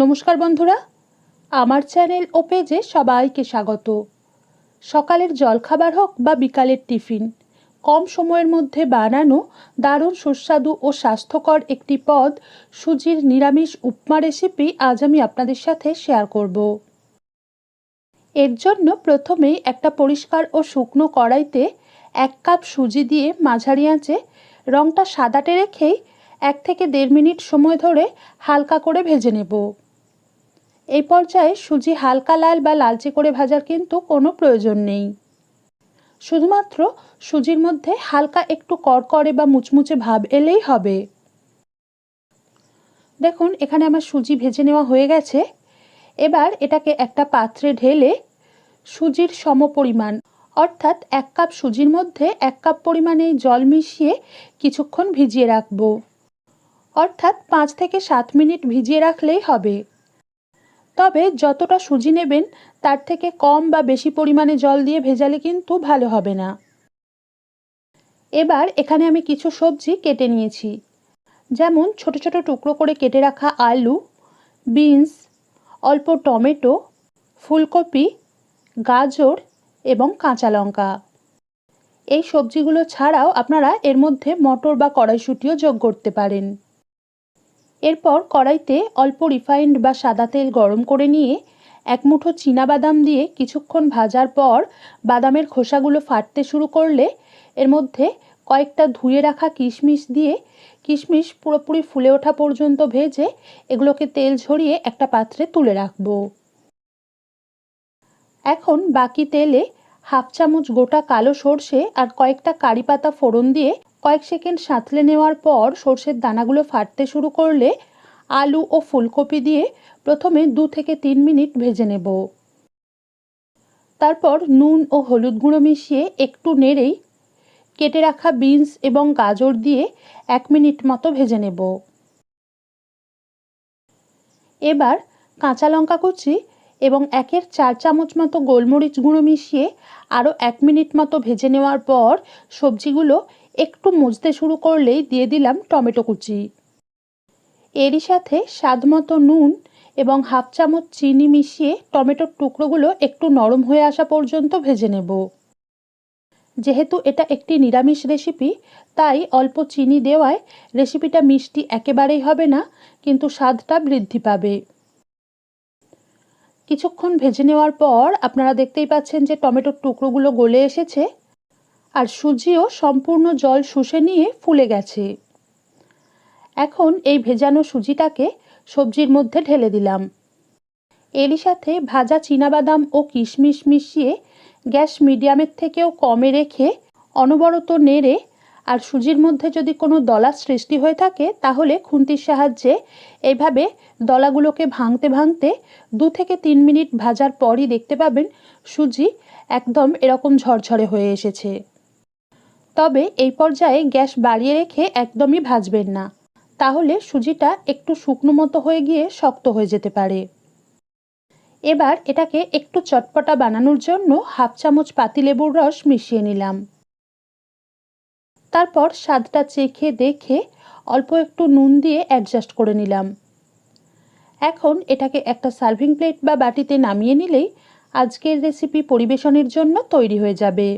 নমস্কার বন্ধুরা, আমার চ্যানেল ও পেজে সবাইকে স্বাগত। সকালের জলখাবার হোক বা বিকালের টিফিন, কম সময়ের মধ্যে বানানো দারুণ সুস্বাদু ও স্বাস্থ্যকর একটি পদ সুজির নিরামিষ উপমা রেসিপি আজ আমি আপনাদের সাথে শেয়ার করব। এর জন্য প্রথমেই একটা পরিষ্কার ও শুকনো কড়াইতে 1 কাপ সুজি দিয়ে মাঝারি আঁচে রঙটা সাদাটে রেখেই 1 থেকে 1.5 মিনিট সময় ধরে হালকা করে ভেজে নেব। এই পর্যায়ে সুজি হালকা লাল বা লালচে করে ভাজার কিন্তু কোনো প্রয়োজন নেই। শুধুমাত্র সুজির মধ্যে হালকা একটু কড়কড়ে বা মুচমুচে ভাব এলেই হবে। দেখুন, এখানে আমার সুজি ভেজে নেওয়া হয়ে গেছে। এবার এটাকে একটা পাত্রে ঢেলে সুজির সমপরিমাণ অর্থাৎ 1 কাপ সুজির মধ্যে 1 কাপ পরিমাণে জল মিশিয়ে কিছুক্ষণ ভিজিয়ে রাখব। অর্থাৎ 5 থেকে 7 মিনিট ভিজিয়ে রাখলেই হবে। তবে যতটা সুজি নেবেন তার থেকে কম বা বেশি পরিমাণে জল দিয়ে ভেজালে কিন্তু ভালো হবে না। এবার এখানে আমি কিছু সবজি কেটে নিয়েছি, যেমন ছোট ছোট টুকরো করে কেটে রাখা আলু, বিনস, অল্প টমেটো, ফুলকপি, গাজর এবং কাঁচা লঙ্কা। এই সবজিগুলো ছাড়াও আপনারা এর মধ্যে মটর বা কড়াইশুঁটিও যোগ করতে পারেন। এরপর কড়াইতে অল্প রিফাইন্ড বা সাদা তেল গরম করে নিয়ে 1 মুঠো চীনাবাদাম দিয়ে কিছুক্ষণ ভাজার পর বাদামের খোসাগুলো ফাটতে শুরু করলে এর মধ্যে কয়েকটা ধুয়ে রাখা কিশমিশ দিয়ে কিশমিশ পুরোপুরি ফুলে ওঠা পর্যন্ত ভেজে এগুলোকে তেল ঝরিয়ে একটা পাত্রে তুলে রাখব। এখন বাকি তেলে 1/2 চামচ গোটা কালো সর্ষে আর কয়েকটা কারি পাতা ফোড়ন দিয়ে কয়েক সেকেন্ড সাঁতলে নেওয়ার পর সর্ষের দানাগুলো ফাটতে শুরু করলে আলু ও ফুলকপি দিয়ে প্রথমে 2 থেকে 3 মিনিট ভেজে নেব। তারপর নুন ও হলুদ গুঁড়ো মিশিয়ে একটু নেড়েই কেটে রাখা বিনস এবং গাজর দিয়ে 1 মিনিট মতো ভেজে নেব। এবার কাঁচা লঙ্কা কুচি এবং 1/4 চামচ মতো গোলমরিচ গুঁড়ো মিশিয়ে আরও 1 মিনিট মতো ভেজে নেওয়ার পর সবজিগুলো একটু মজতে শুরু করলেই দিয়ে দিলাম টমেটো কুচি। এরই সাথে স্বাদমতো নুন এবং 1/2 চামচ চিনি মিশিয়ে টমেটোর টুকরোগুলো একটু নরম হয়ে আসা পর্যন্ত ভেজে নেব। যেহেতু এটা একটি নিরামিষ রেসিপি, তাই অল্প চিনি দেওয়ায় রেসিপিটা মিষ্টি একেবারেই হবে না, কিন্তু স্বাদটা বৃদ্ধি পাবে। কিছুক্ষণ ভেজে নেওয়ার পর আপনারা দেখতেই পাচ্ছেন যে টমেটোর টুকরোগুলো গলে এসেছে আর সুজিও সম্পূর্ণ জল শুষে নিয়ে ফুলে গেছে। এখন এই ভেজানো সুজিটাকে সবজির মধ্যে ঢেলে দিলাম। এরই সাথে ভাজা চীনাবাদাম ও কিশমিশ মিশিয়ে গ্যাস মিডিয়ামের থেকেও কমে রেখে অনবরত নেড়ে আর সুজির মধ্যে যদি কোনো দলা সৃষ্টি হয়ে থাকে তাহলে খুন্তির সাহায্যে এইভাবে দলাগুলোকে ভাঙতে ভাঙতে 2 থেকে 3 মিনিট ভাজার পরই দেখতে পাবেন সুজি একদম এরকম ঝরঝরে হয়ে এসেছে। তবে এই পর্যায়ে গ্যাস বাড়িয়ে রেখে একদমই ভাজবেন না, তাহলে সুজিটা একটু শুকনো মতো হয়ে গিয়ে শক্ত হয়ে যেতে পারে। এবার এটাকে একটু চটপটা বানানোর জন্য 1/2 চামচ পাতিলেবুর রস মিশিয়ে নিলাম। তারপর স্বাদটা চেখে দেখে অল্প একটু নুন দিয়ে অ্যাডজাস্ট করে নিলাম। এখন এটাকে একটা সার্ভিং প্লেট বা বাটিতে নামিয়ে নিলেই আজকের রেসিপি পরিবেশনের জন্য তৈরি হয়ে যাবে।